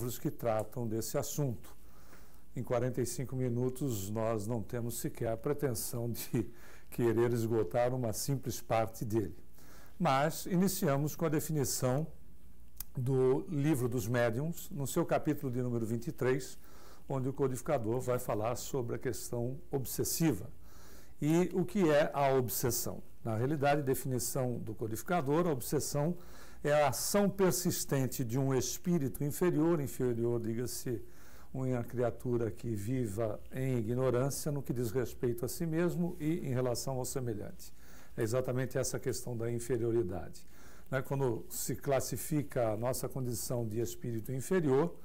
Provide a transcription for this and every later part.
livros que tratam desse assunto. Em 45 minutos, nós não temos sequer a pretensão de querer esgotar uma simples parte dele. Mas iniciamos com a definição do Livro dos Médiuns, no seu capítulo de número 23, onde o codificador vai falar sobre a questão obsessiva. E o que é a obsessão? Na realidade, definição do codificador, a obsessão é a ação persistente de um espírito inferior, diga-se, uma criatura que viva em ignorância no que diz respeito a si mesmo e em relação ao semelhante. É exatamente essa questão da inferioridade. Quando se classifica a nossa condição de espírito inferior,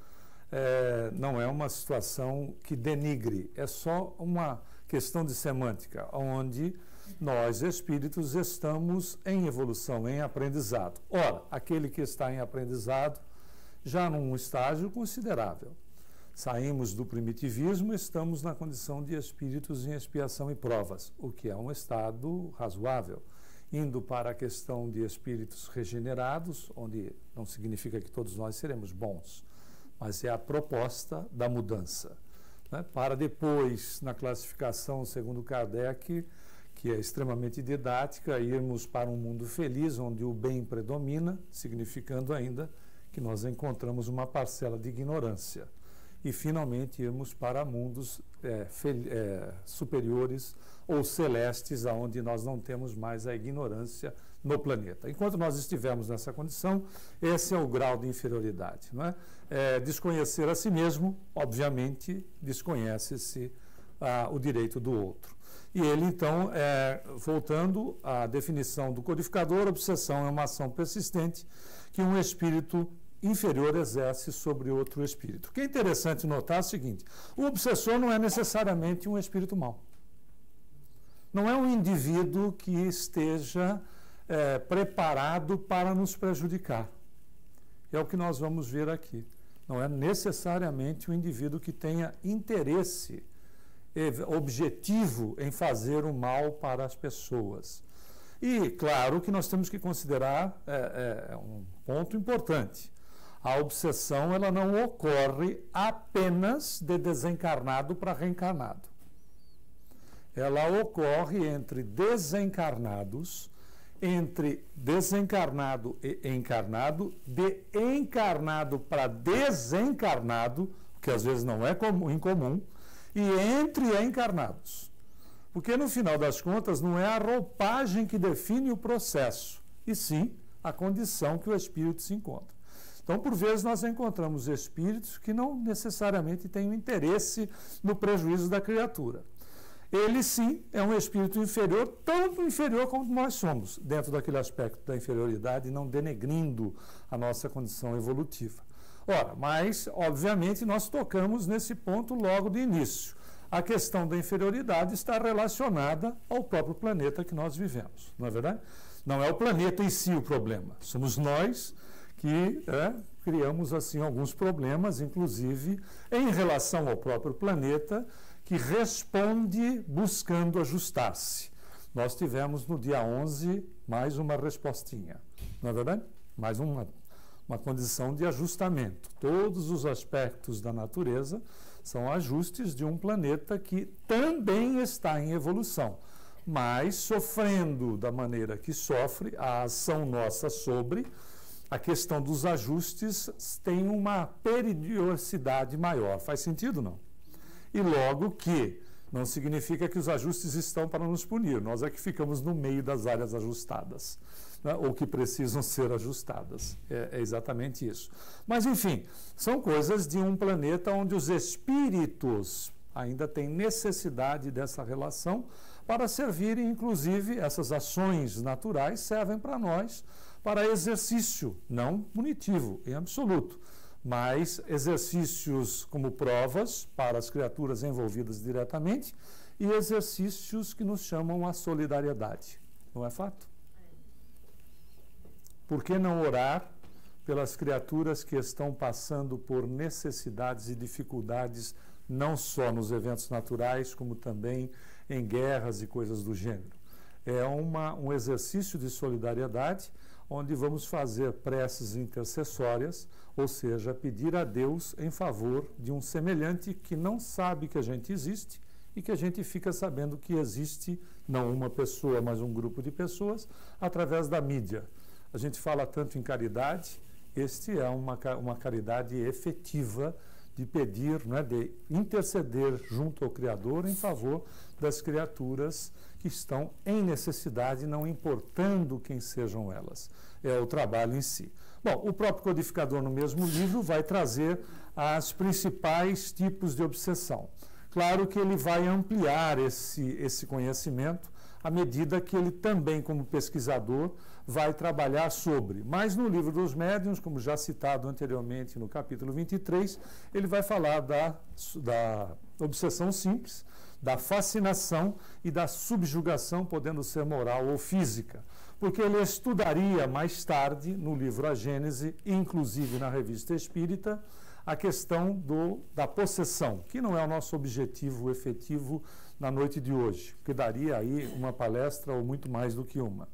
não é uma situação que denigre, é só uma questão de semântica, onde nós, espíritos, estamos em evolução, em aprendizado. Ora, aquele que está em aprendizado, já num estágio considerável. Saímos do primitivismo, estamos na condição de espíritos em expiação e provas, o que é um estado razoável. Indo para a questão de espíritos regenerados, onde não significa que todos nós seremos bons, mas é a proposta da mudança. Para depois, na classificação segundo Kardec, que é extremamente didática, irmos para um mundo feliz, onde o bem predomina, significando ainda que nós encontramos uma parcela de ignorância. E, finalmente, irmos para mundos superiores ou celestes, onde nós não temos mais a ignorância no planeta. Enquanto nós estivermos nessa condição, esse é o grau de inferioridade. Não é? Desconhecer a si mesmo, obviamente, desconhece-se o direito do outro. E ele, então, voltando à definição do codificador, obsessão é uma ação persistente que um espírito inferior exerce sobre outro espírito. O que é interessante notar é o seguinte: o obsessor não é necessariamente um espírito mau. Não é um indivíduo que esteja preparado para nos prejudicar. É o que nós vamos ver aqui. Não é necessariamente um indivíduo que tenha interesse objetivo em fazer o mal para as pessoas. E, claro, que nós temos que considerar um ponto importante. A obsessão, ela não ocorre apenas de desencarnado para reencarnado. Ela ocorre entre desencarnados, entre desencarnado e encarnado, de encarnado para desencarnado, que às vezes não é incomum, e entre encarnados. Porque, no final das contas, não é a roupagem que define o processo, e sim a condição que o espírito se encontra. Então, por vezes, nós encontramos espíritos que não necessariamente têm um interesse no prejuízo da criatura. Ele, sim, é um espírito inferior, tanto inferior como nós somos, dentro daquele aspecto da inferioridade, não denegrindo a nossa condição evolutiva. Ora, mas, obviamente, nós tocamos nesse ponto logo de início. A questão da inferioridade está relacionada ao próprio planeta que nós vivemos, não é verdade? Não é o planeta em si o problema, somos nós que criamos assim alguns problemas, inclusive em relação ao próprio planeta, que responde buscando ajustar-se. Nós tivemos no dia 11 mais uma respostinha, não é verdade? Mais uma condição de ajustamento. Todos os aspectos da natureza são ajustes de um planeta que também está em evolução, mas sofrendo da maneira que sofre, a ação nossa sobre a questão dos ajustes tem uma periodicidade maior. Faz sentido, não? E logo que não significa que os ajustes estão para nos punir, nós é que ficamos no meio das áreas ajustadas, né? Ou que precisam ser ajustadas. É exatamente isso. Mas, enfim, são coisas de um planeta onde os espíritos ainda têm necessidade dessa relação para servirem, inclusive, essas ações naturais servem para nós, para exercício, não punitivo, em absoluto, mas exercícios como provas para as criaturas envolvidas diretamente e exercícios que nos chamam a solidariedade. Não é fato? Por que não orar pelas criaturas que estão passando por necessidades e dificuldades, não só nos eventos naturais, como também em guerras e coisas do gênero? É um exercício de solidariedade, onde vamos fazer preces intercessórias, ou seja, pedir a Deus em favor de um semelhante que não sabe que a gente existe e que a gente fica sabendo que existe, não uma pessoa, mas um grupo de pessoas, através da mídia. A gente fala tanto em caridade, este é uma caridade efetiva de pedir, né, de interceder junto ao Criador em favor das criaturas que estão em necessidade, não importando quem sejam elas. É o trabalho em si. Bom, o próprio codificador no mesmo livro vai trazer os principais tipos de obsessão. Claro que ele vai ampliar esse conhecimento à medida que ele também, como pesquisador, vai trabalhar sobre. Mas no livro dos médiuns, como já citado anteriormente no capítulo 23, ele vai falar da obsessão simples, da fascinação e da subjugação, podendo ser moral ou física. Porque ele estudaria mais tarde, no livro A Gênese, inclusive na Revista Espírita, a questão da possessão, que não é o nosso objetivo efetivo na noite de hoje, que daria aí uma palestra ou muito mais do que uma,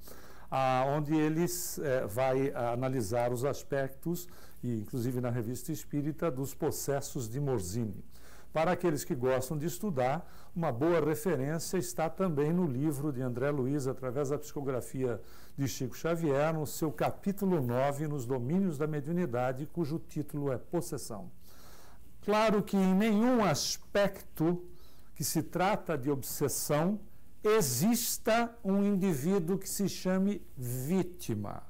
onde eles vai analisar os aspectos, e inclusive na Revista Espírita, dos possessos de Morzine. Para aqueles que gostam de estudar, uma boa referência está também no livro de André Luiz, através da psicografia de Chico Xavier, no seu capítulo 9, nos domínios da mediunidade, cujo título é Possessão. Claro que em nenhum aspecto que se trata de obsessão exista um indivíduo que se chame vítima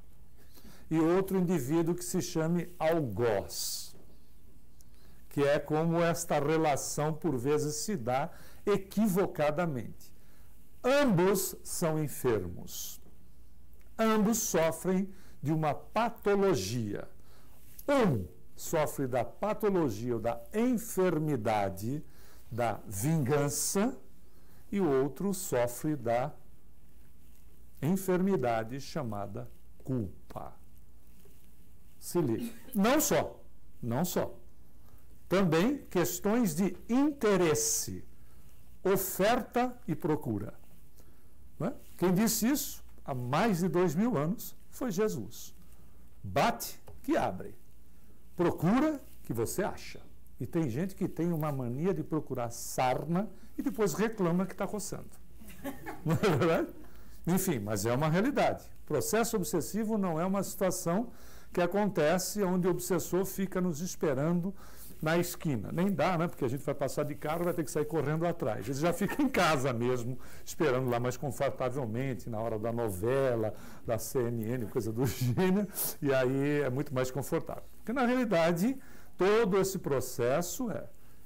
e outro indivíduo que se chame algoz, que é como esta relação por vezes se dá equivocadamente. Ambos são enfermos. Ambos sofrem de uma patologia. Um sofre da patologia ou da enfermidade da vingança e o outro sofre da enfermidade chamada culpa. Se liga. Não só. Também questões de interesse, oferta e procura. Não é? Quem disse isso há mais de 2000 anos foi Jesus. Bate que abre. Procura que você acha. E tem gente que tem uma mania de procurar sarna e depois reclama que está coçando. Não é verdade? Enfim, mas é uma realidade. Processo obsessivo não é uma situação que acontece onde o obsessor fica nos esperando na esquina. Nem dá, né? Porque a gente vai passar de carro e vai ter que sair correndo atrás. Ele já fica em casa mesmo, esperando lá mais confortavelmente, na hora da novela, da CNN, coisa do gênero, e aí é muito mais confortável. Porque, na realidade, todo esse processo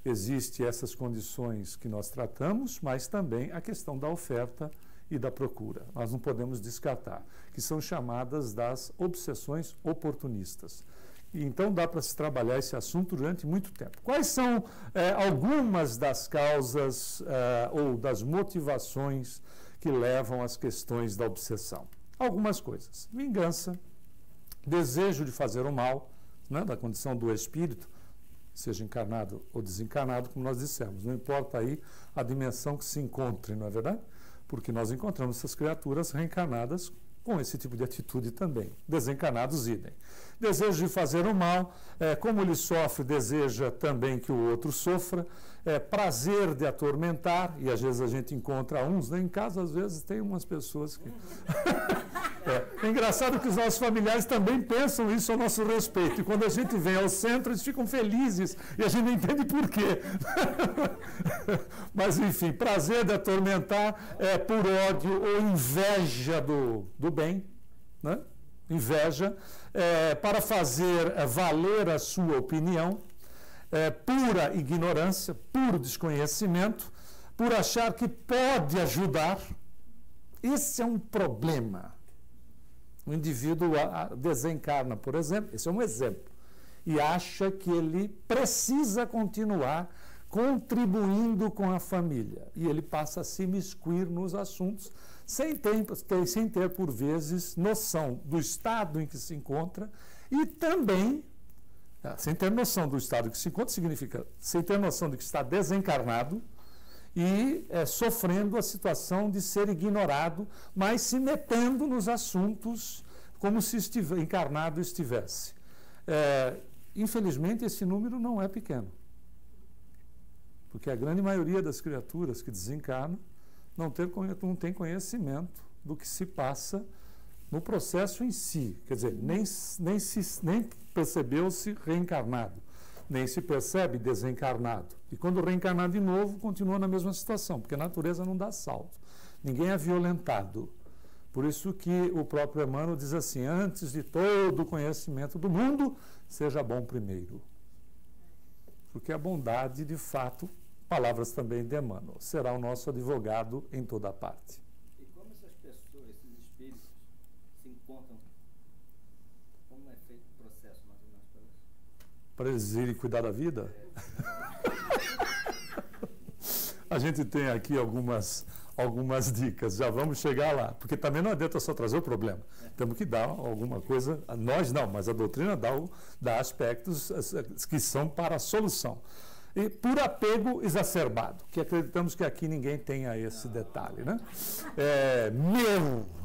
existe essas condições que nós tratamos, mas também a questão da oferta e da procura. Nós não podemos descartar, que são chamadas das obsessões oportunistas. E então dá para se trabalhar esse assunto durante muito tempo. Quais são algumas das causas ou das motivações que levam às questões da obsessão? Algumas coisas. Vingança, desejo de fazer o mal, né, da condição do espírito, seja encarnado ou desencarnado, como nós dissemos. Não importa aí a dimensão que se encontre, não é verdade? Porque nós encontramos essas criaturas reencarnadas com esse tipo de atitude também. Desencarnados, idem. Desejo de fazer o mal, como ele sofre, deseja também que o outro sofra. Prazer de atormentar, e às vezes a gente encontra uns, né? Em casa às vezes tem umas pessoas que... É engraçado que os nossos familiares também pensam isso a nosso respeito, e quando a gente vem ao centro eles ficam felizes, e a gente não entende por quê. Mas enfim, prazer de atormentar, por ódio ou inveja do bem, né? Inveja, para fazer valer a sua opinião, pura ignorância, puro desconhecimento, por achar que pode ajudar. Esse é um problema. O indivíduo desencarna, por exemplo, esse é um exemplo, e acha que ele precisa continuar contribuindo com a família. E ele passa a se imiscuir nos assuntos sem ter, por vezes, noção do estado em que se encontra e também, sem ter noção do estado em que se encontra, significa sem ter noção de que está desencarnado e sofrendo a situação de ser ignorado, mas se metendo nos assuntos como se encarnado estivesse. Infelizmente, esse número não é pequeno, porque a grande maioria das criaturas que desencarnam não tem conhecimento do que se passa no processo em si, quer dizer, nem percebeu-se reencarnado, nem se percebe desencarnado. E quando reencarnar de novo, continua na mesma situação, porque a natureza não dá salto. Ninguém é violentado. Por isso que o próprio Emmanuel diz assim, antes de todo o conhecimento do mundo, seja bom primeiro. Porque a bondade, de fato, palavras também de Emmanuel, será o nosso advogado em toda parte. E como essas pessoas, esses espíritos, se encontram? Como é feito o processo, mais ou menos, para isso? Para eles irem cuidar da vida? A gente tem aqui algumas dicas, já vamos chegar lá, porque também não adianta só trazer o problema, temos que dar alguma coisa, nós não, mas a doutrina dá aspectos que são para a solução. E por apego exacerbado, que acreditamos que aqui ninguém tenha esse detalhe, né?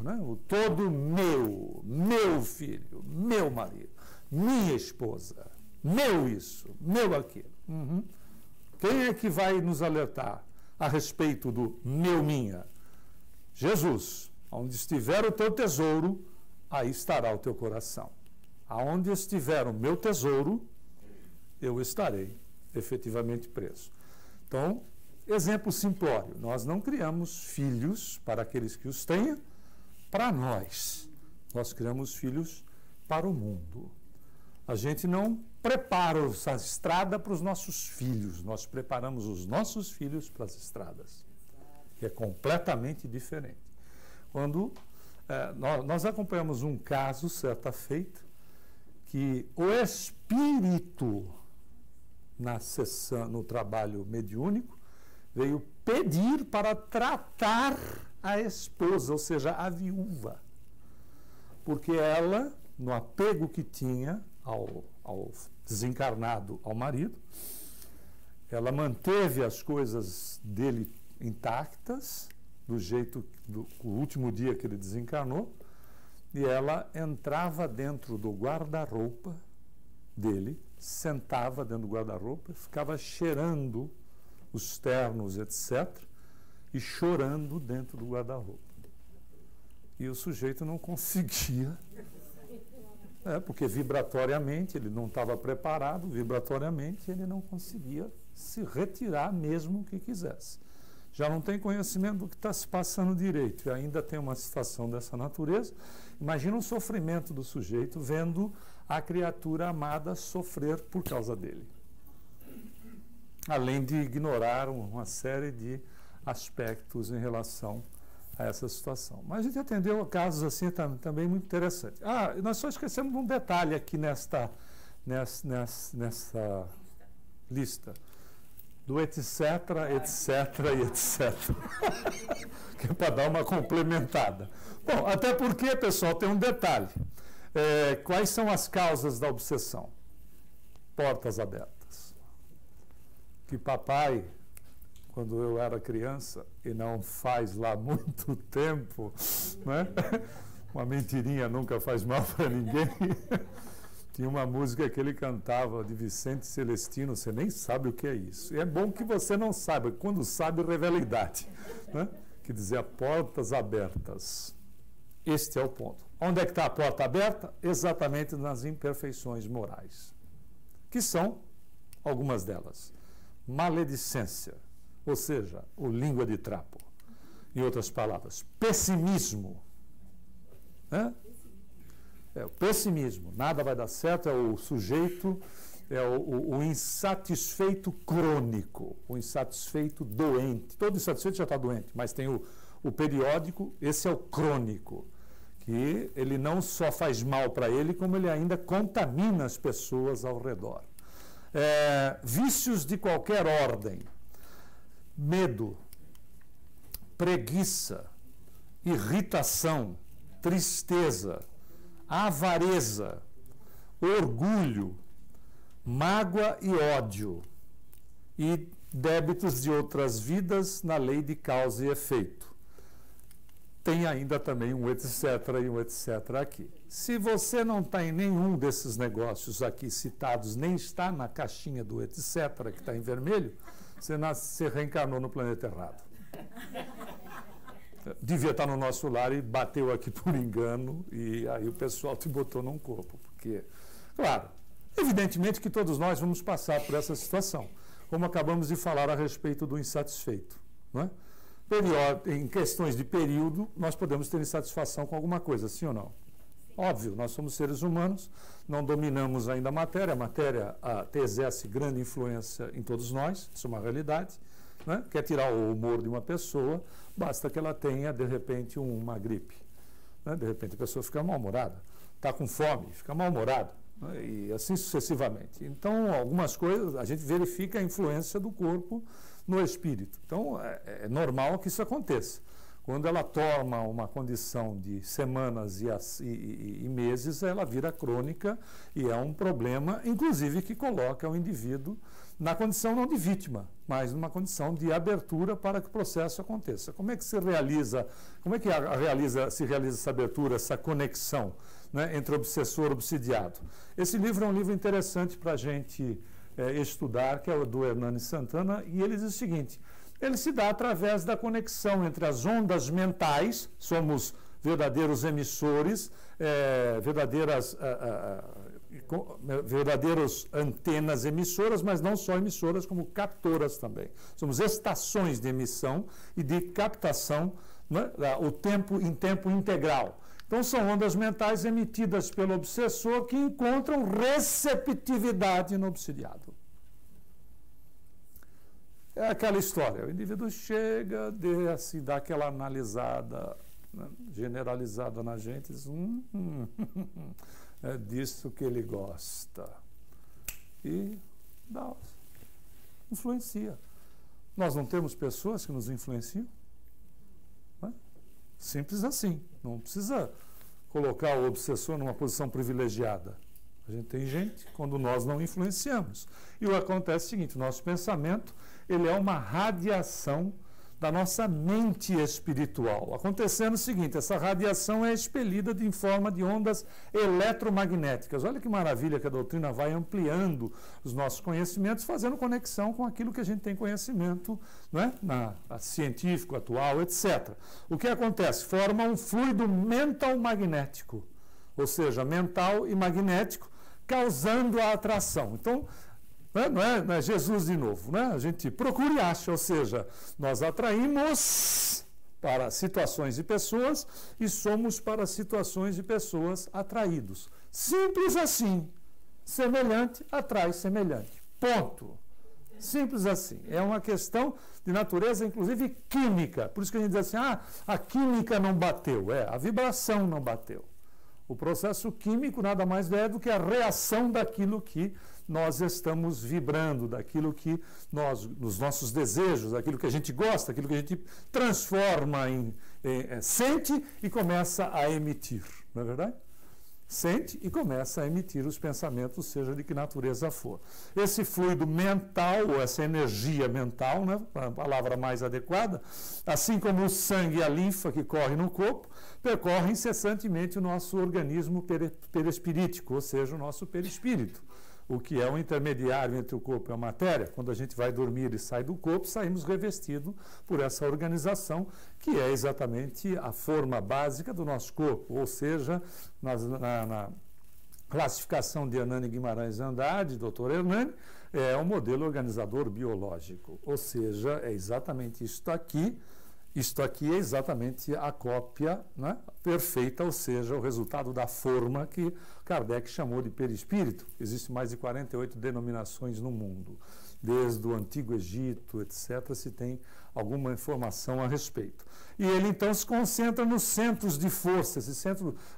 Né? O todo meu filho, meu marido, minha esposa, meu isso, meu aquilo. Quem é que vai nos alertar a respeito do meu, minha? Jesus. Onde estiver o teu tesouro, aí estará o teu coração. Aonde estiver o meu tesouro, eu estarei efetivamente preso. Então, exemplo simplório, nós não criamos filhos para aqueles que os tenham, para nós. Nós criamos filhos para o mundo. A gente não prepara a estrada para os nossos filhos, nós preparamos os nossos filhos para as estradas, que é completamente diferente. Quando nós acompanhamos um caso, certa feita, que o espírito, na sessão, no trabalho mediúnico, veio pedir para tratar a esposa, ou seja, a viúva, porque ela, no apego que tinha ao desencarnado, ao marido, ela manteve as coisas dele intactas, do jeito, do último dia que ele desencarnou, e ela entrava dentro do guarda-roupa dele, sentava dentro do guarda-roupa, ficava cheirando os ternos, etc., e chorando dentro do guarda-roupa. E o sujeito não conseguia, porque vibratoriamente ele não estava preparado, vibratoriamente ele não conseguia se retirar mesmo que quisesse. Já não tem conhecimento do que está se passando direito e ainda tem uma situação dessa natureza. Imagina o sofrimento do sujeito vendo a criatura amada sofrer por causa dele. Além de ignorar uma série de aspectos em relação a essa situação. Mas a gente atendeu casos assim também muito interessantes. Nós só esquecemos de um detalhe aqui nessa lista. Do etc, etc e etc. Que é para dar uma complementada. Bom, até porque, pessoal, tem um detalhe. Quais são as causas da obsessão? Portas abertas. Que papai, quando eu era criança, e não faz lá muito tempo, né? Uma mentirinha nunca faz mal para ninguém. Tinha uma música que ele cantava de Vicente Celestino, você nem sabe o que é isso. E é bom que você não saiba, quando sabe, revela a idade. Né? Que dizia portas abertas. Este é o ponto. Onde é que está a porta aberta? Exatamente nas imperfeições morais, que são algumas delas. Maledicência, ou seja, o língua de trapo. Em outras palavras, pessimismo. O pessimismo, nada vai dar certo, é o sujeito, o insatisfeito crônico, o insatisfeito doente. Todo insatisfeito já está doente, mas tem o periódico, esse é o crônico, que ele não só faz mal para ele, como ele ainda contamina as pessoas ao redor. Vícios de qualquer ordem, medo, preguiça, irritação, tristeza, avareza, orgulho, mágoa e ódio, e débitos de outras vidas na lei de causa e efeito. tem ainda também um etc. e um etc. aqui. Se você não está em nenhum desses negócios aqui citados, nem está na caixinha do etc., que está em vermelho, você reencarnou no planeta errado. Devia estar no nosso lar e bateu aqui por engano, e aí o pessoal te botou num corpo. Porque, claro, evidentemente que todos nós vamos passar por essa situação, como acabamos de falar a respeito do insatisfeito, não é? Em questões de período, nós podemos ter insatisfação com alguma coisa, sim ou não? Óbvio, nós somos seres humanos, não dominamos ainda a matéria exerce grande influência em todos nós, isso é uma realidade, né? Quer tirar o humor de uma pessoa, basta que ela tenha, de repente, uma gripe, né? De repente a pessoa fica mal-humorada, está com fome, fica mal-humorada, né? E assim sucessivamente. Então, algumas coisas, a gente verifica a influência do corpo no espírito. Então, é normal que isso aconteça. Quando ela toma uma condição de semanas e meses, ela vira crônica e é um problema, inclusive, que coloca o indivíduo na condição não de vítima, mas numa condição de abertura para que o processo aconteça. Como é que se realiza, se realiza essa abertura, essa conexão, né, entre obsessor e obsidiado? Esse livro é um livro interessante para a gente estudar, que é o do Hernani Santana, e ele diz o seguinte: ele se dá através da conexão entre as ondas mentais, somos verdadeiros emissores, verdadeiras antenas emissoras, mas não só emissoras, como captoras também. Somos estações de emissão e de captação, né, em tempo integral. Então, são ondas mentais emitidas pelo obsessor que encontram receptividade no obsidiado. É aquela história, o indivíduo chega, desce, dá aquela analisada, né, generalizada na gente, diz, é disso que ele gosta. E influencia. Nós não temos pessoas que nos influenciam? Simples assim, não precisa colocar o obsessor numa posição privilegiada. A gente tem gente quando nós não influenciamos. E o que acontece é o seguinte: o nosso pensamento, ele é uma radiação da nossa mente espiritual. Acontecendo o seguinte: essa radiação é expelida em forma de ondas eletromagnéticas. Olha que maravilha que a doutrina vai ampliando os nossos conhecimentos, fazendo conexão com aquilo que a gente tem conhecimento, não é? Científico, atual, etc. O que acontece? Forma um fluido mental-magnético, ou seja, mental e magnético, causando a atração. Então, não é Jesus de novo, né? A gente procura e acha, ou seja, nós atraímos para situações e pessoas e somos para situações e pessoas atraídos. Simples assim. Semelhante atrai semelhante. Ponto. Simples assim. É uma questão de natureza, inclusive, química. Por isso que a gente diz assim, a química não bateu. A vibração não bateu. O processo químico nada mais é do que a reação daquilo que nós estamos vibrando, daquilo que nos nossos desejos, daquilo que a gente gosta, daquilo que a gente transforma sente e começa a emitir, não é verdade? Sente e começa a emitir os pensamentos, seja de que natureza for. Esse fluido mental, ou essa energia mental, né, a palavra mais adequada, assim como o sangue e a linfa que corre no corpo, percorre incessantemente o nosso organismo perispirítico, ou seja, o nosso perispírito, o que é o intermediário entre o corpo e a matéria. Quando a gente vai dormir e sai do corpo, saímos revestidos por essa organização, que é exatamente a forma básica do nosso corpo, ou seja, na classificação de Hernani Guimarães Andrade, doutor Hernani, é um modelo organizador biológico, ou seja, é exatamente isto aqui. Isto aqui é exatamente a cópia, né, perfeita, ou seja, o resultado da forma que Kardec chamou de perispírito. Existem mais de 48 denominações no mundo. Desde o Antigo Egito, etc., se tem alguma informação a respeito. E ele, então, se concentra nos centros de força.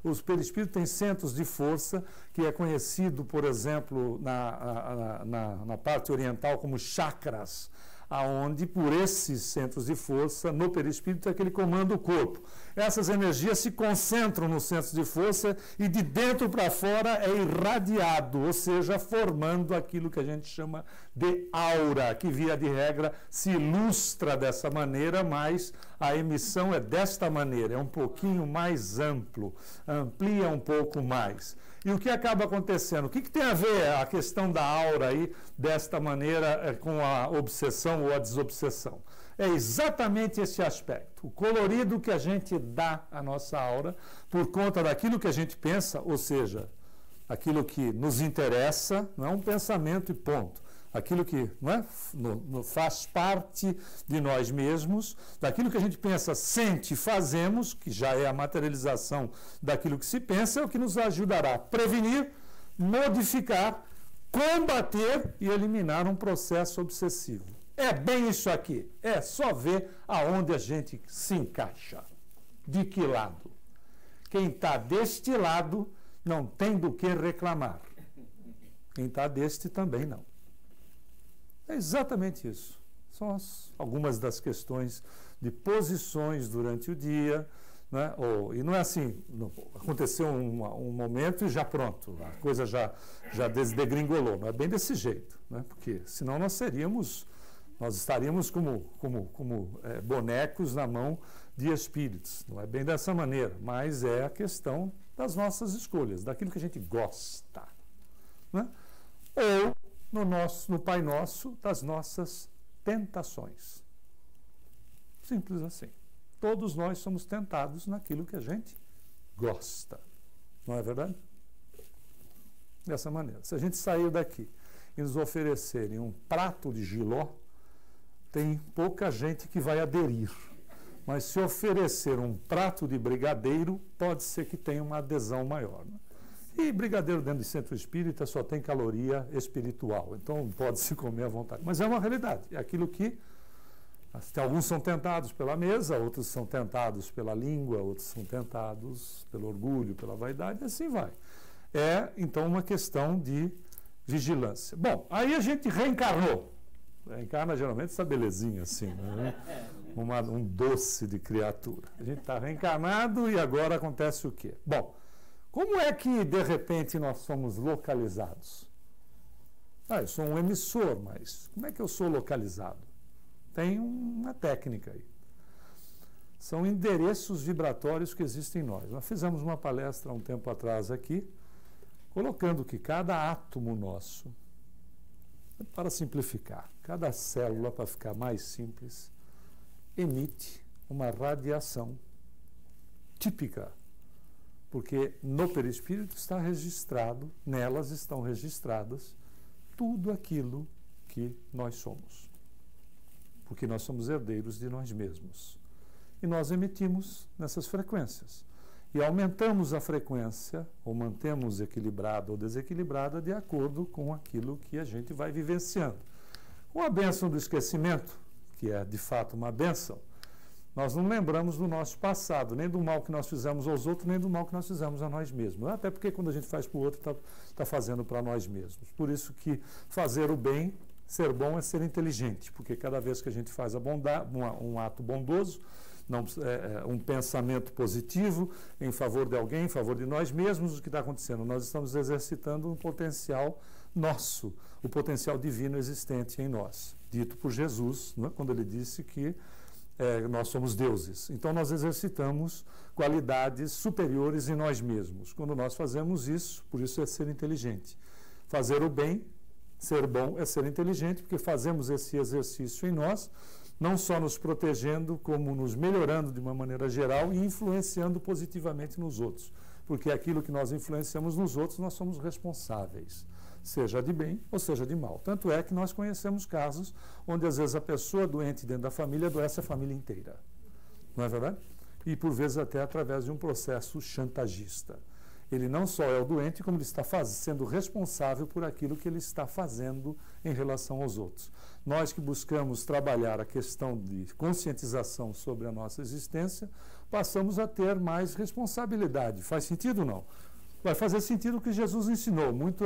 Os perispíritos têm centros de força, que é conhecido, por exemplo, na parte oriental como chakras. aonde por esses centros de força, no perispírito, é que ele comanda o corpo. Essas energias se concentram nos centros de força e de dentro para fora é irradiado, ou seja, formando aquilo que a gente chama de aura, que via de regra se ilustra dessa maneira, mas a emissão é desta maneira, é um pouquinho mais amplo, amplia um pouco mais. E o que acaba acontecendo? O que tem a ver a questão da aura aí, desta maneira, com a obsessão ou a desobsessão? É exatamente esse aspecto, o colorido que a gente dá à nossa aura por conta daquilo que a gente pensa, ou seja, aquilo que nos interessa, não é um pensamento e ponto. Aquilo que não é, faz parte de nós mesmos, daquilo que a gente pensa, sente, fazemos, que já é a materialização daquilo que se pensa, é o que nos ajudará a prevenir, modificar, combater e eliminar um processo obsessivo. É bem isso aqui, é só ver aonde a gente se encaixa. De que lado? Quem está deste lado não tem do que reclamar. Quem está deste também não. É exatamente isso. São algumas das questões de posições durante o dia, né? E não é assim, aconteceu um momento e já pronto, a coisa já desdegringolou. Não é bem desse jeito, né? Porque senão nós estaríamos como bonecos na mão de espíritos. Não é bem dessa maneira, mas é a questão das nossas escolhas, daquilo que a gente gosta, né? Ou no Pai Nosso, das nossas tentações. Simples assim. Todos nós somos tentados naquilo que a gente gosta. Não é verdade? Dessa maneira. Se a gente sair daqui e nos oferecerem um prato de jiló, tem pouca gente que vai aderir. Mas se oferecer um prato de brigadeiro, pode ser que tenha uma adesão maior, né? E brigadeiro dentro de centro espírita só tem caloria espiritual, então pode-se comer à vontade. Mas é uma realidade, é aquilo que alguns são tentados pela mesa, outros são tentados pela língua, outros são tentados pelo orgulho, pela vaidade, e assim vai. É, então, uma questão de vigilância. Bom, aí a gente reencarnou. Reencarna geralmente essa belezinha assim, né? Um doce de criatura. A gente está reencarnado e agora acontece o quê? Bom, como é que, de repente, nós somos localizados? Eu sou um emissor, mas como é que eu sou localizado? Tem uma técnica aí. São endereços vibratórios que existem em nós. Nós fizemos uma palestra há um tempo atrás aqui, colocando que cada átomo nosso, para simplificar, cada célula, para ficar mais simples, emite uma radiação típica. Porque no perispírito está registrado, nelas estão registradas tudo aquilo que nós somos. Porque nós somos herdeiros de nós mesmos. E nós emitimos nessas frequências. E aumentamos a frequência, ou mantemos equilibrada ou desequilibrada, de acordo com aquilo que a gente vai vivenciando. Com a bênção do esquecimento, que é de fato uma bênção, nós não lembramos do nosso passado, nem do mal que nós fizemos aos outros, nem do mal que nós fizemos a nós mesmos. Até porque quando a gente faz para o outro, está fazendo para nós mesmos. Por isso que fazer o bem, ser bom, é ser inteligente. Porque cada vez que a gente faz a bondade, um ato bondoso, um pensamento positivo em favor de alguém, em favor de nós mesmos, o que está acontecendo? Nós estamos exercitando um potencial nosso, o potencial divino existente em nós. Dito por Jesus, né, quando ele disse que nós somos deuses. Então, nós exercitamos qualidades superiores em nós mesmos. Quando nós fazemos isso, por isso é ser inteligente. Fazer o bem, ser bom, é ser inteligente, porque fazemos esse exercício em nós, não só nos protegendo, como nos melhorando de uma maneira geral e influenciando positivamente nos outros. Porque aquilo que nós influenciamos nos outros, nós somos responsáveis, seja de bem ou seja de mal. Tanto é que nós conhecemos casos onde, às vezes, a pessoa doente dentro da família adoece a família inteira. Não é verdade? E, por vezes, até através de um processo chantagista. Ele não só é o doente, como ele está sendo responsável por aquilo que ele está fazendo em relação aos outros. Nós que buscamos trabalhar a questão de conscientização sobre a nossa existência, passamos a ter mais responsabilidade. Faz sentido ou não? vai fazer sentido o que Jesus ensinou. Muito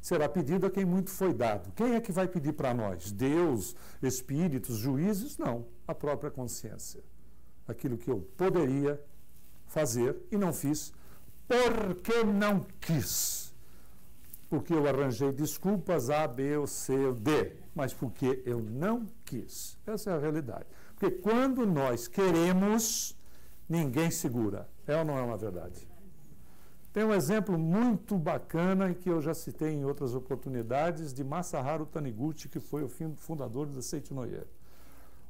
será pedido a quem muito foi dado. Quem é que vai pedir para nós? Deus, espíritos, juízes? Não, a própria consciência. Aquilo que eu poderia fazer e não fiz, porque não quis. Porque eu arranjei desculpas A, B, ou C, ou D, mas porque eu não quis. Essa é a realidade. Porque quando nós queremos, ninguém segura. É ou não é uma verdade? Tem um exemplo muito bacana que eu já citei em outras oportunidades de Masaharu Taniguchi, que foi o fundador da Seitinoye.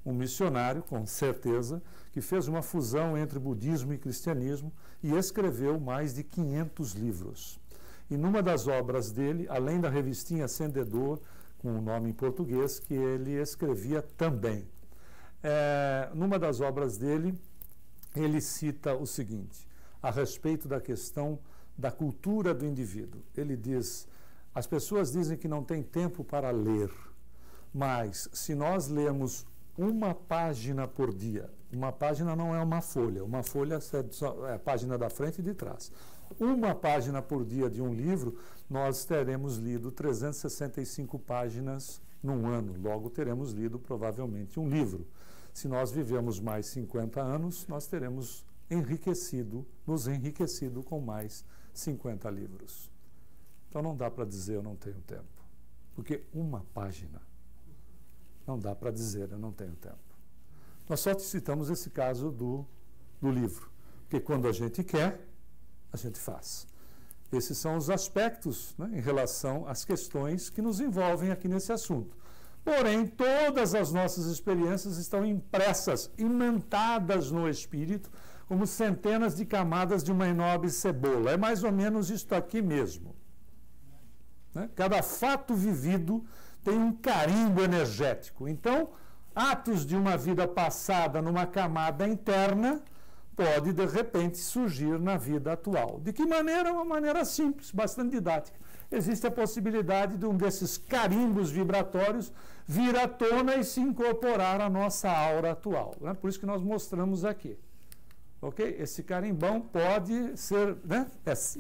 Um missionário, com certeza, que fez uma fusão entre budismo e cristianismo e escreveu mais de 500 livros. E numa das obras dele, além da revistinha Acendedor, com o nome em português, que ele escrevia também. Numa das obras dele, ele cita o seguinte, a respeito da questão da cultura do indivíduo. Ele diz, as pessoas dizem que não tem tempo para ler, mas se nós lermos uma página por dia, uma página não é uma folha é a página da frente e de trás. Uma página por dia de um livro, nós teremos lido 365 páginas num ano. Logo, teremos lido provavelmente um livro. Se nós vivemos mais 50 anos, nós teremos nos enriquecido com mais 50 livros. Então, não dá para dizer eu não tenho tempo. Porque uma página, não dá para dizer eu não tenho tempo. Nós só citamos esse caso do livro. Porque quando a gente quer, a gente faz. Esses são os aspectos, né, em relação às questões que nos envolvem aqui nesse assunto. Porém, todas as nossas experiências estão impressas, imantadas no espírito, como centenas de camadas de uma enorme cebola. É mais ou menos isto aqui mesmo. Né? Cada fato vivido tem um carimbo energético. Então, atos de uma vida passada numa camada interna pode, de repente, surgir na vida atual. De que maneira? Uma maneira simples, bastante didática. Existe a possibilidade de um desses carimbos vibratórios vir à tona e se incorporar à nossa aura atual. Né? Por isso que nós mostramos aqui. Ok? Esse carimbão pode ser... Né?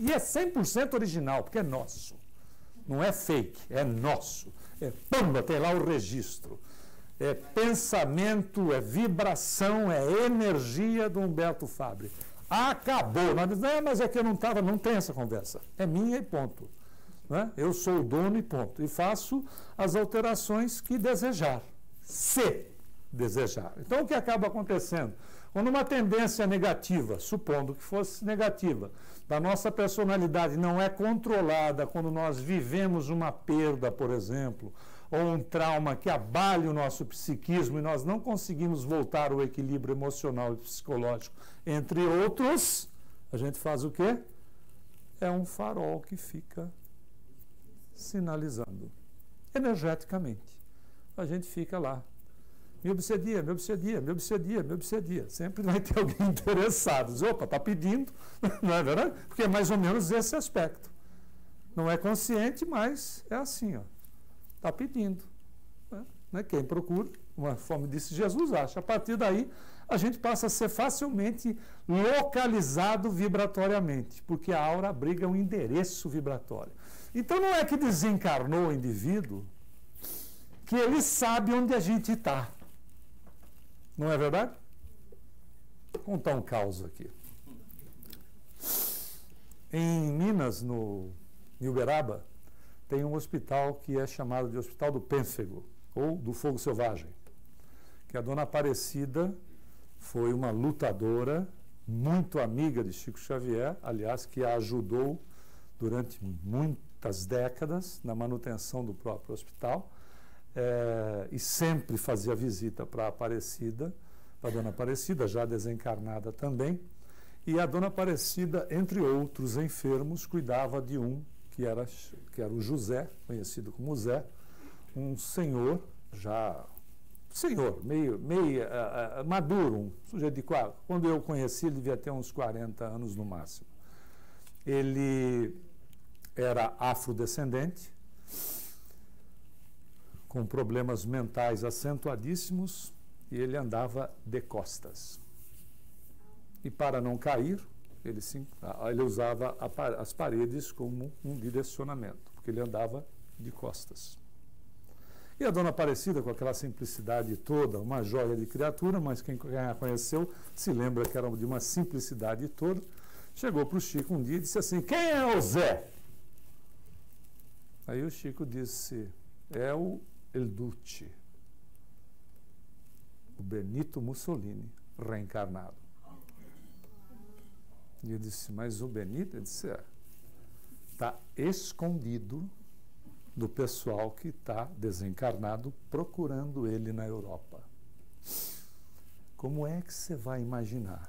E é 100% original, porque é nosso. Não é fake, é nosso. Pamba, tem lá o registro. É pensamento, é vibração, é energia do Humberto Fabre. Acabou. Nós dizemos, mas é que eu não estava, não tem essa conversa. É minha e ponto. Né? Eu sou o dono e ponto. E faço as alterações que desejar. Se desejar. Então, o que acaba acontecendo? Quando uma tendência negativa, supondo que fosse negativa, da nossa personalidade não é controlada quando nós vivemos uma perda, por exemplo, ou um trauma que abale o nosso psiquismo e nós não conseguimos voltar ao equilíbrio emocional e psicológico, entre outros, a gente faz o quê? É um farol que fica sinalizando energeticamente. A gente fica lá. Me obsedia, me obsedia, me obsedia, me obsedia. Sempre vai ter alguém interessado. Diz, opa, está pedindo, não é verdade? Porque é mais ou menos esse aspecto. Não é consciente, mas é assim, ó. Está pedindo. Né? Quem procura, conforme disse Jesus, acha. A partir daí, a gente passa a ser facilmente localizado vibratoriamente, porque a aura abriga um endereço vibratório. Então, não é que desencarnou o indivíduo que ele sabe onde a gente está. Não é verdade? Vou contar um caos aqui. Em Minas, em Uberaba, tem um hospital que é chamado de Hospital do Pênfego, ou do Fogo Selvagem, que a dona Aparecida foi uma lutadora, muito amiga de Chico Xavier, aliás, que a ajudou durante muitas décadas na manutenção do próprio hospital, e sempre fazia visita para a Aparecida, para a dona Aparecida, já desencarnada também, e a dona Aparecida, entre outros enfermos, cuidava de um que era o José, conhecido como Zé, um senhor, meio maduro, um sujeito de quase. Quando eu o conheci, ele devia ter uns 40 anos no máximo. Ele era afrodescendente, com problemas mentais acentuadíssimos, e ele andava de costas. E para não cair, Ele usava as paredes como um direcionamento, porque ele andava de costas. E a Dona Aparecida, com aquela simplicidade toda, uma joia de criatura, mas quem a conheceu se lembra que era de uma simplicidade toda, chegou para o Chico um dia e disse assim: quem é o Zé? Aí o Chico disse: é o El Duce, o Benito Mussolini reencarnado. E eu disse: mas o Benito? Ele disse: está escondido do pessoal que está desencarnado procurando ele na Europa. Como é que você vai imaginar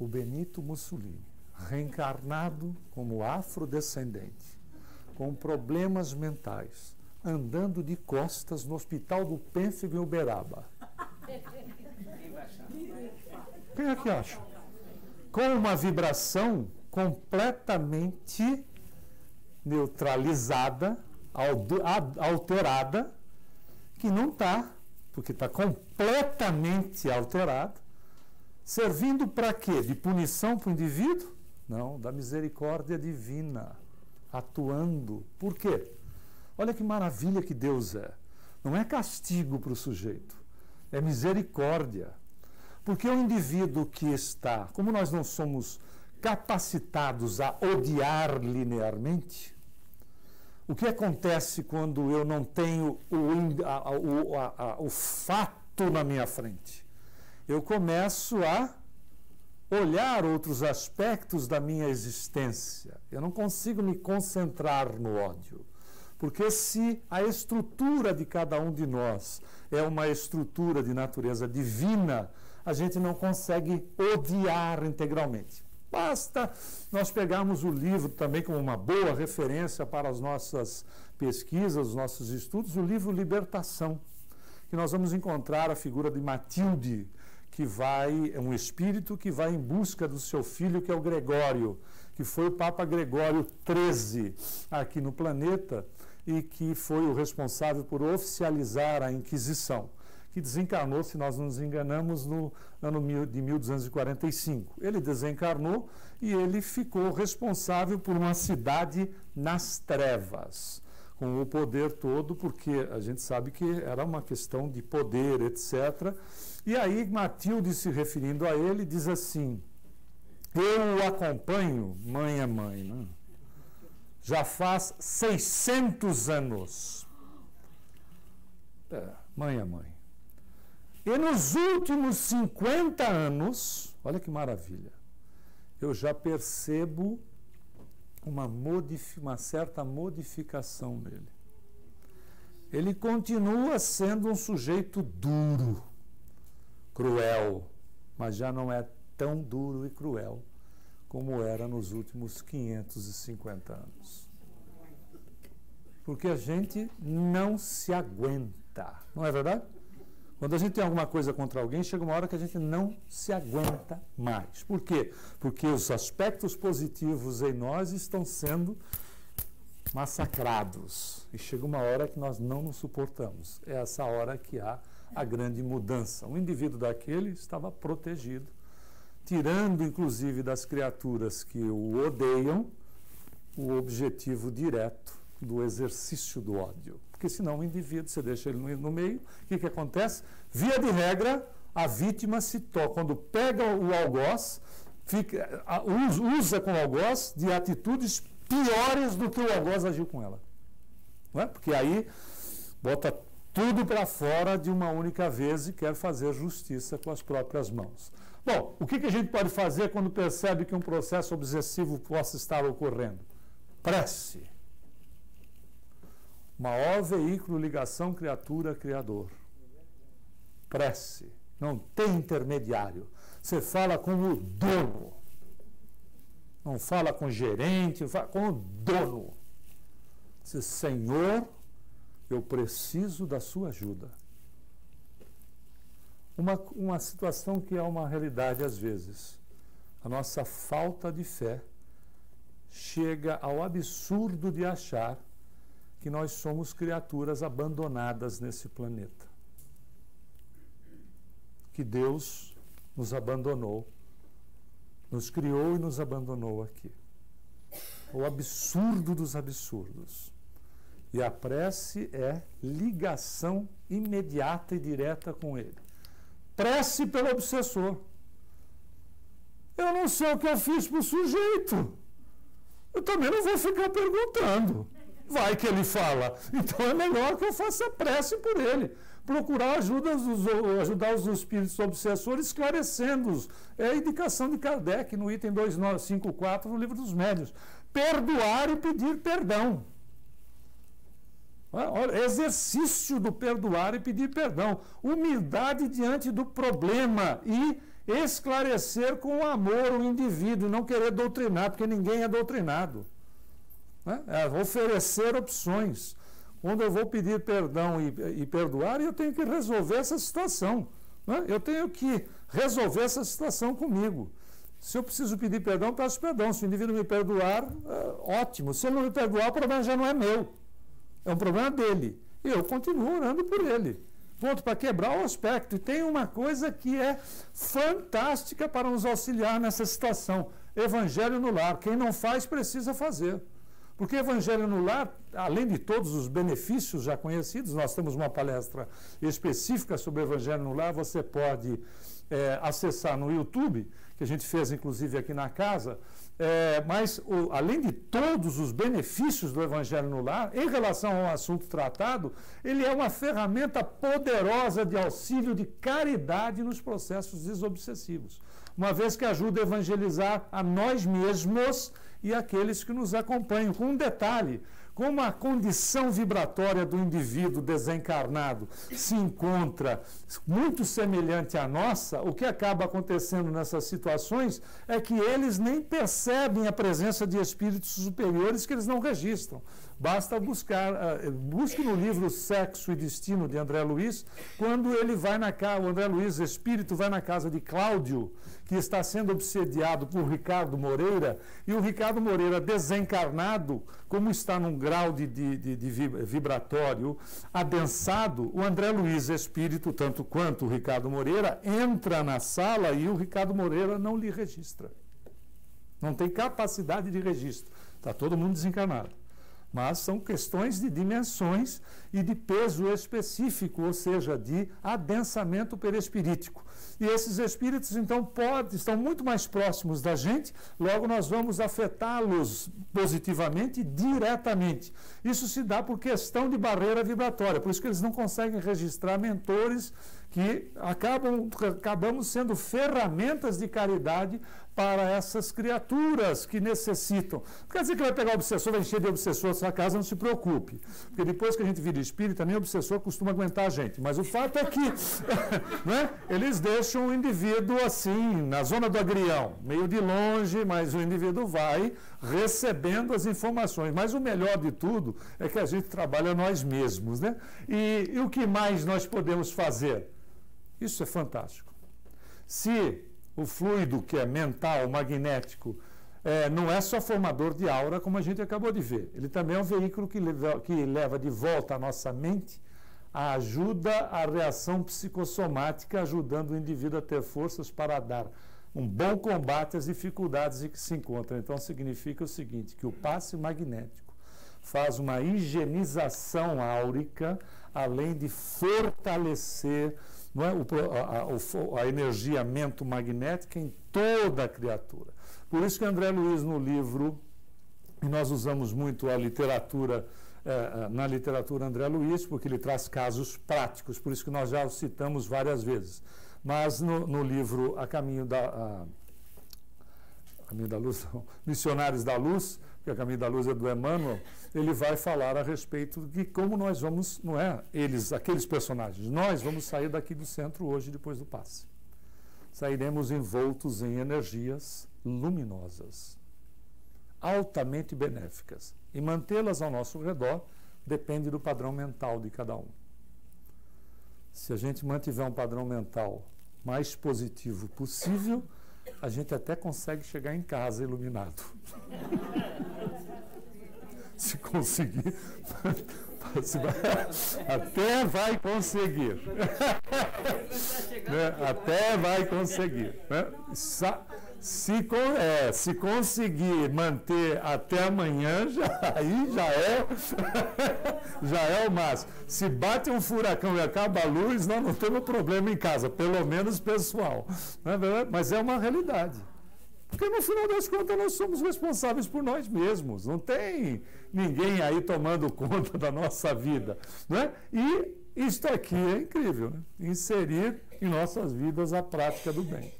o Benito Mussolini reencarnado como afrodescendente, com problemas mentais, andando de costas no Hospital do Pênfigo em Uberaba? Quem é que acha? Com uma vibração completamente neutralizada, alterada, que não está, porque está completamente alterada, servindo para quê? De punição para o indivíduo? Não, da misericórdia divina, atuando. Por quê? Olha que maravilha que Deus é. Não é castigo para o sujeito, é misericórdia. Porque o indivíduo que está, como nós não somos capacitados a odiar linearmente, o que acontece quando eu não tenho o fato na minha frente? Eu começo a olhar outros aspectos da minha existência. Eu não consigo me concentrar no ódio. Porque se a estrutura de cada um de nós é uma estrutura de natureza divina, a gente não consegue odiar integralmente. Basta nós pegarmos o livro também como uma boa referência para as nossas pesquisas, os nossos estudos, o livro Libertação, que nós vamos encontrar a figura de Matilde, que é um espírito que vai em busca do seu filho, que é o Gregório, que foi o Papa Gregório XIII aqui no planeta e que foi o responsável por oficializar a Inquisição, que desencarnou, se nós não nos enganamos, no ano de 1245. Ele desencarnou e ele ficou responsável por uma cidade nas trevas, com o poder todo, porque a gente sabe que era uma questão de poder, etc. E aí Matilde, se referindo a ele, diz assim: eu o acompanho, mãe a mãe, né? Já faz 600 anos. Mãe a mãe. E nos últimos 50 anos, olha que maravilha, eu já percebo uma certa modificação nele. Ele continua sendo um sujeito duro, cruel, mas já não é tão duro e cruel como era nos últimos 550 anos. Porque a gente não se aguenta, não é verdade? Quando a gente tem alguma coisa contra alguém, chega uma hora que a gente não se aguenta mais. Por quê? Porque os aspectos positivos em nós estão sendo massacrados. E chega uma hora que nós não nos suportamos. É essa hora que há a grande mudança. O indivíduo daquele estava protegido, tirando inclusive das criaturas que o odeiam o objetivo direto do exercício do ódio. Porque senão o indivíduo, você deixa ele no meio, o que acontece? Via de regra, a vítima se toca. Quando pega o algoz, usa com o algoz de atitudes piores do que o algoz agiu com ela. Não é? Porque aí bota tudo para fora de uma única vez e quer fazer justiça com as próprias mãos. Bom, o que a gente pode fazer quando percebe que um processo obsessivo possa estar ocorrendo? Prece. Maior veículo, ligação, criatura, criador. Prece. Não tem intermediário. Você fala com o dono. Não fala com o gerente, fala com o dono. Diz: Senhor, eu preciso da sua ajuda. Uma situação que é uma realidade às vezes. A nossa falta de fé chega ao absurdo de achar que nós somos criaturas abandonadas nesse planeta. Que Deus nos abandonou nos criou e nos abandonou aqui. O absurdo dos absurdos. E a prece é ligação imediata e direta com ele. Prece pelo obsessor. Eu não sei o que eu fiz para o sujeito. Eu também não vou ficar perguntando. Vai que ele fala. Então é melhor que eu faça prece por ele. Procurar ajudar os espíritos obsessores esclarecendo-os. É a indicação de Kardec no item 2954 do Livro dos Médiuns. Perdoar e pedir perdão. Exercício do perdoar e pedir perdão. Humildade diante do problema e esclarecer com amor o indivíduo, não querer doutrinar, porque ninguém é doutrinado. Oferecer opções. Quando eu vou pedir perdão e perdoar, eu tenho que resolver essa situação. Eu tenho que resolver essa situação comigo. Se eu preciso pedir perdão, peço perdão. Se o indivíduo me perdoar, ótimo. Se ele não me perdoar, o problema já não é meu. É um problema dele. E eu continuo orando por ele. Ponto, para quebrar o aspecto. E tem uma coisa que é fantástica para nos auxiliar nessa situação. Evangelho no lar. Quem não faz, precisa fazer. Porque Evangelho no lar, além de todos os benefícios já conhecidos, nós temos uma palestra específica sobre Evangelho no lar, você pode acessar no YouTube, que a gente fez inclusive aqui na casa, mas além de todos os benefícios do Evangelho no lar, em relação ao assunto tratado, ele é uma ferramenta poderosa de auxílio de caridade nos processos desobsessivos, uma vez que ajuda a evangelizar a nós mesmos e aqueles que nos acompanham. Com um detalhe, como a condição vibratória do indivíduo desencarnado se encontra muito semelhante à nossa, o que acaba acontecendo nessas situações é que eles nem percebem a presença de espíritos superiores que eles não registram. Basta busque no livro Sexo e Destino de André Luiz, quando ele vai na casa, o André Luiz, espírito, vai na casa de Cláudio, que está sendo obsediado por Ricardo Moreira, e o Ricardo Moreira desencarnado, como está num grau de vibratório adensado, o André Luiz, espírito, tanto quanto o Ricardo Moreira, entra na sala e o Ricardo Moreira não lhe registra. Não tem capacidade de registro. Está todo mundo desencarnado. Mas são questões de dimensões e de peso específico, ou seja, de adensamento perispirítico. E esses espíritos, então, estão muito mais próximos da gente, logo nós vamos afetá-los positivamente, diretamente. Isso se dá por questão de barreira vibratória, por isso que eles não conseguem registrar mentores que acabamos sendo ferramentas de caridade para essas criaturas que necessitam. Não quer dizer que vai pegar o obsessor, vai encher de obsessor a sua casa, não se preocupe. Porque depois que a gente vira espírita, nem o obsessor costuma aguentar a gente. Mas o fato é que né, eles deixam o indivíduo assim, na zona do agrião, meio de longe, mas o indivíduo vai recebendo as informações. Mas o melhor de tudo é que a gente trabalha nós mesmos, né? E o que mais nós podemos fazer? Isso é fantástico. Se o fluido que é mental, magnético, não é só formador de aura, como a gente acabou de ver. Ele também é um veículo que leva de volta a nossa mente, ajuda a reação psicossomática, ajudando o indivíduo a ter forças para dar um bom combate às dificuldades em que se encontra. Então, significa o seguinte, que o passe magnético faz uma higienização áurica, além de fortalecer a energia magnética em toda a criatura. Por isso que André Luiz, no livro, e nós usamos muito a literatura, na literatura André Luiz, porque ele traz casos práticos, por isso que nós já o citamos várias vezes. Mas no livro A Caminho da Luz, Missionários da Luz, que a Caminho da Luz é do Emmanuel, ele vai falar a respeito de como nós vamos, não é eles, aqueles personagens, nós vamos sair daqui do centro hoje, depois do passe. Sairemos envoltos em energias luminosas, altamente benéficas, e mantê-las ao nosso redor depende do padrão mental de cada um. Se a gente mantiver um padrão mental mais positivo possível, a gente até consegue chegar em casa iluminado. Se conseguir, até vai conseguir. Até vai conseguir. Se conseguir manter até amanhã, aí já é o máximo. Se bate um furacão e acaba a luz, nós não temos problema em casa, pelo menos pessoal. Não é verdade? Mas é uma realidade. Porque no final das contas nós somos responsáveis por nós mesmos. Não tem ninguém aí tomando conta da nossa vida. Né? E isto aqui é incrível, né? Inserir em nossas vidas a prática do bem.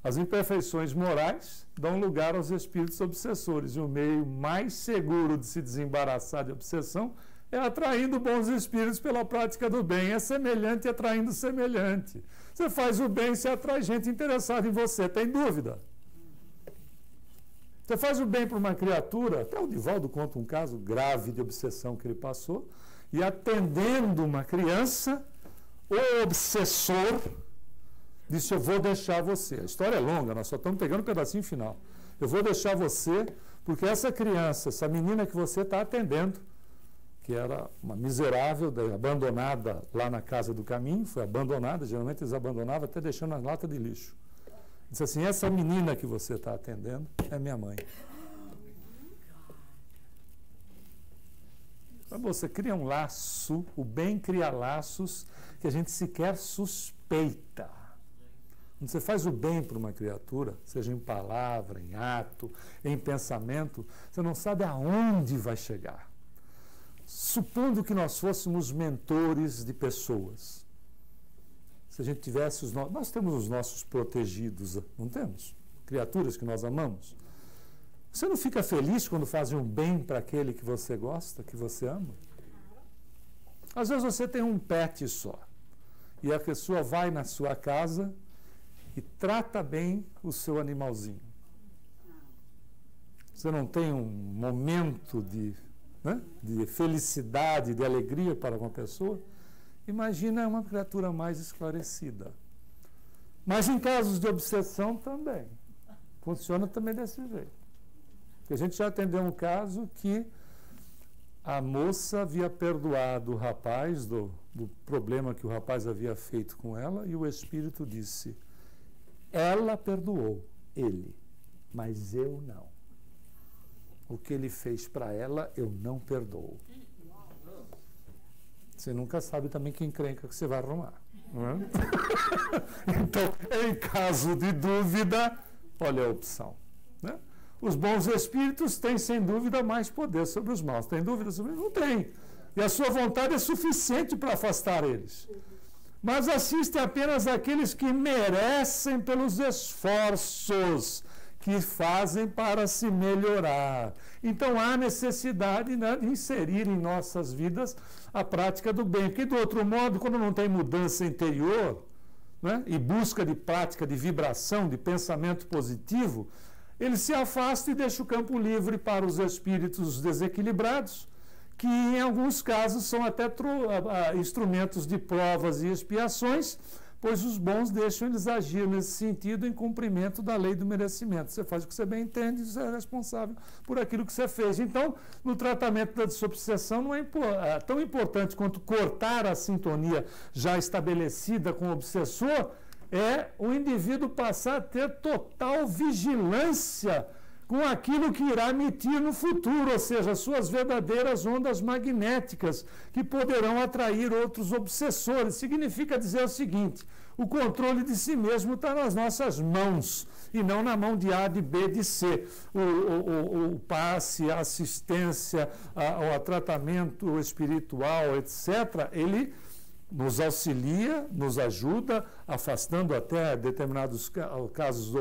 As imperfeições morais dão lugar aos espíritos obsessores, e o meio mais seguro de se desembaraçar de obsessão é atraindo bons espíritos pela prática do bem. É semelhante atraindo semelhante. Você faz o bem, você atrai gente interessada em você, tem dúvida? Você faz o bem para uma criatura, até o Divaldo conta um caso grave de obsessão que ele passou, e atendendo uma criança, o obsessor disse: eu vou deixar você. A história é longa, nós só estamos pegando um pedacinho final. Eu vou deixar você, porque essa criança, essa menina que você está atendendo, que era uma miserável, abandonada lá na casa do caminho, foi abandonada, geralmente eles abandonavam até deixando na lata de lixo. Disse assim: essa menina que você está atendendo é minha mãe. Então você cria um laço, o bem cria laços que a gente sequer suspeita. Quando você faz o bem para uma criatura, seja em palavra, em ato, em pensamento, você não sabe aonde vai chegar. Supondo que nós fôssemos mentores de pessoas, se a gente tivesse nós temos os nossos protegidos, não temos? Criaturas que nós amamos. Você não fica feliz quando fazem um bem para aquele que você gosta, que você ama? Às vezes você tem um pet só, e a pessoa vai na sua casa e trata bem o seu animalzinho. Você não tem um momento de felicidade, de alegria para uma pessoa? Imagina uma criatura mais esclarecida. Mas em casos de obsessão também. Funciona também desse jeito. Porque a gente já atendeu um caso que a moça havia perdoado o rapaz do problema que o rapaz havia feito com ela, e o espírito disse: ela perdoou ele, mas eu não. O que ele fez para ela, eu não perdoo. Você nunca sabe também que encrenca que você vai arrumar. Não é? Então, em caso de dúvida, olha a opção. Né? Os bons espíritos têm, sem dúvida, mais poder sobre os maus. Tem dúvida sobre eles? Não tem. E a sua vontade é suficiente para afastar eles. Mas assiste apenas aqueles que merecem pelos esforços que fazem para se melhorar. Então há necessidade, né, de inserir em nossas vidas a prática do bem. Porque, do outro modo, quando não tem mudança interior, né, e busca de prática, de vibração, de pensamento positivo, ele se afasta e deixa o campo livre para os espíritos desequilibrados, que em alguns casos são até instrumentos de provas e expiações, pois os bons deixam eles agir nesse sentido em cumprimento da lei do merecimento. Você faz o que você bem entende e você é responsável por aquilo que você fez. Então, no tratamento da desobsessão, não é tão importante quanto cortar a sintonia já estabelecida com o obsessor, é o indivíduo passar a ter total vigilância com aquilo que irá emitir no futuro, ou seja, suas verdadeiras ondas magnéticas, que poderão atrair outros obsessores. Significa dizer o seguinte: o controle de si mesmo está nas nossas mãos, e não na mão de A, de B, de C. O passe, a assistência, o tratamento espiritual, etc., ele nos auxilia, nos ajuda, afastando até determinados casos,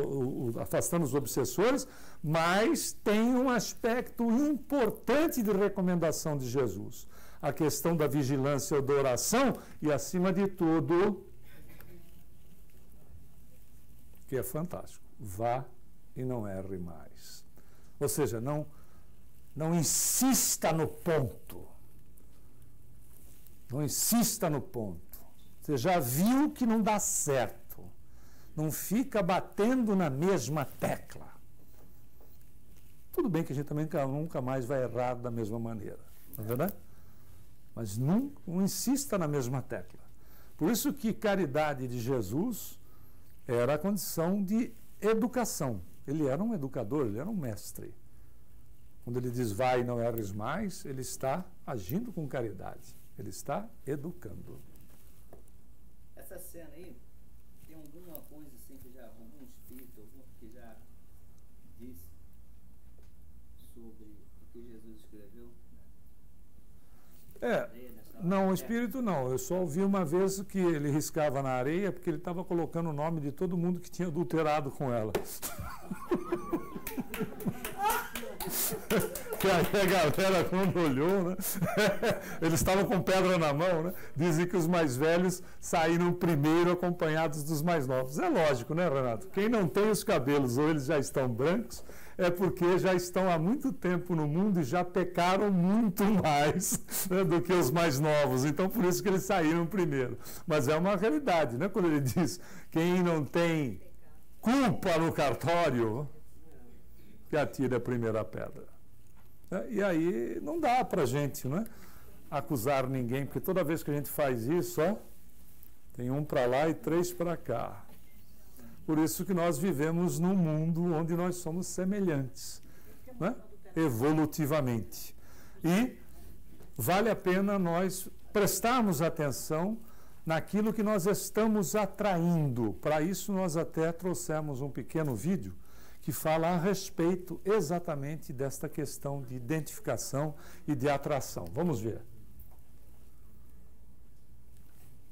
afastando os obsessores, mas tem um aspecto importante de recomendação de Jesus: a questão da vigilância ou da oração, e, acima de tudo, que é fantástico, vá e não erre mais. Ou seja, não insista no ponto. Não insista no ponto. Você já viu que não dá certo. Não fica batendo na mesma tecla. Tudo bem que a gente também nunca mais vai errar da mesma maneira, não é verdade? Mas não insista na mesma tecla. Por isso que caridade de Jesus era a condição de educação. Ele era um educador, ele era um mestre. Quando ele diz vai e não erres mais, ele está agindo com caridade. Ele está educando. Essa cena aí, tem alguma coisa assim que já, algum espírito, algum que já disse sobre o que Jesus escreveu? Não, o espírito não. Eu só ouvi uma vez que ele riscava na areia porque ele estava colocando o nome de todo mundo que tinha adulterado com ela. Que aí a galera, quando olhou, né? Eles estavam com pedra na mão, né? Dizem que os mais velhos saíram primeiro acompanhados dos mais novos. É lógico, né, Renato? Quem não tem os cabelos ou eles já estão brancos, é porque já estão há muito tempo no mundo e já pecaram muito mais, né, do que os mais novos. Então, por isso que eles saíram primeiro. Mas é uma realidade, né? Quando ele diz, quem não tem culpa no cartório, que atire a primeira pedra. E aí não dá para a gente, né, acusar ninguém, porque toda vez que a gente faz isso, ó, tem um para lá e 3 para cá. Por isso que nós vivemos num mundo onde nós somos semelhantes, né, evolutivamente. E vale a pena nós prestarmos atenção naquilo que nós estamos atraindo. Para isso nós até trouxemos um pequeno vídeo que fala a respeito exatamente desta questão de identificação e de atração. Vamos ver.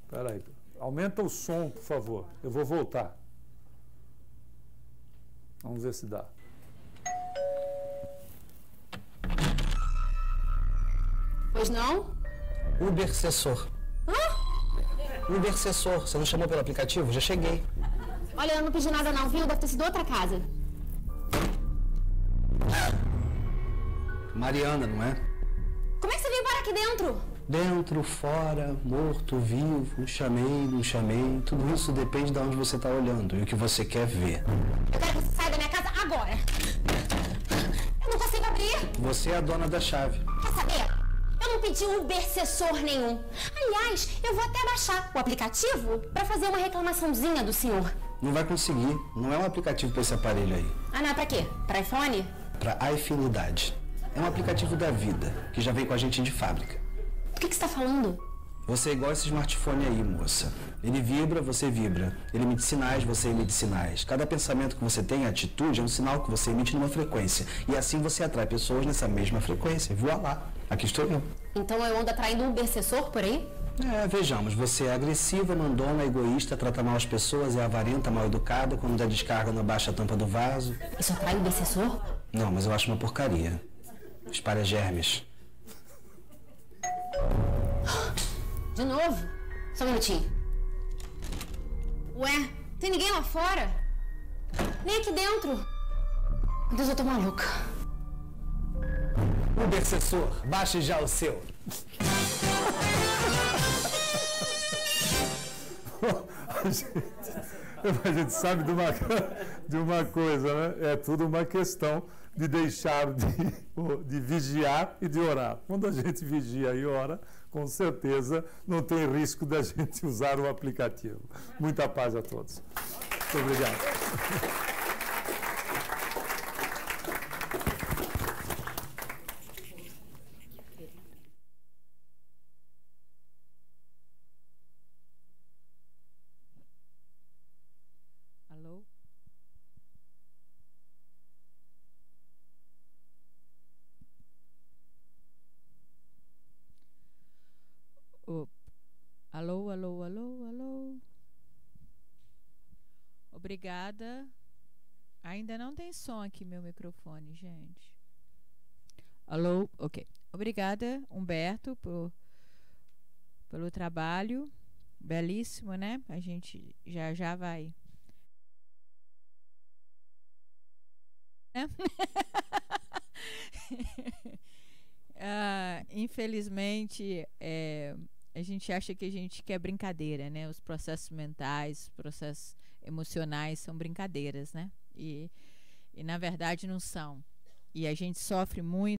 Espera aí. Aumenta o som, por favor. Eu vou voltar. Vamos ver se dá. Pois não? Ubercessor. Hã? Ubercessor. Você não chamou pelo aplicativo? Já cheguei. Olha, eu não pedi nada não, viu? Deve ter sido outra casa. Mariana, não é? Como é que você veio parar aqui dentro? Dentro, fora, morto, vivo, chamei, não chamei. Tudo isso depende de onde você está olhando e o que você quer ver. Eu quero que você saia da minha casa agora. Eu não consigo abrir. Você é a dona da chave. Quer saber? Eu não pedi Ubercessor nenhum. Aliás, eu vou até baixar o aplicativo para fazer uma reclamaçãozinha do senhor. Não vai conseguir. Não é um aplicativo para esse aparelho aí. Ah, não, é pra quê? Pra iPhone? Para iFinidade. É um aplicativo da vida, que já vem com a gente de fábrica. Do que você tá falando? Você é igual esse smartphone aí, moça. Ele vibra, você vibra. Ele emite sinais, você emite sinais. Cada pensamento que você tem, atitude, é um sinal que você emite numa frequência. E assim você atrai pessoas nessa mesma frequência. Voa lá. Aqui estou eu. Então eu ando atraindo um Ubercessor por aí? Vejamos. Você é agressiva, mandona, egoísta, trata mal as pessoas, é avarenta, mal educada, quando dá descarga não baixa a tampa do vaso. Isso atrai Ubercessor? Não, mas eu acho uma porcaria. Espalha germes. De novo? Só um minutinho. Ué, tem ninguém lá fora? Nem aqui dentro. Meu Deus, eu tô maluca. Ubercessor, baixe já o seu. A gente sabe de uma coisa, né? É tudo uma questão de deixar de vigiar e de orar. Quando a gente vigia e ora, com certeza não tem risco da gente usar o aplicativo. Muita paz a todos. Muito obrigado. Alô? Alô, alô, alô, alô. Obrigada. Ainda não tem som aqui meu microfone, gente. Alô, ok. Obrigada, Humberto, pelo trabalho. Belíssimo, né? A gente já vai. Infelizmente, a gente acha que a gente quer brincadeira, né? Os processos mentais, os processos emocionais são brincadeiras, né? E na verdade não são. E a gente sofre muito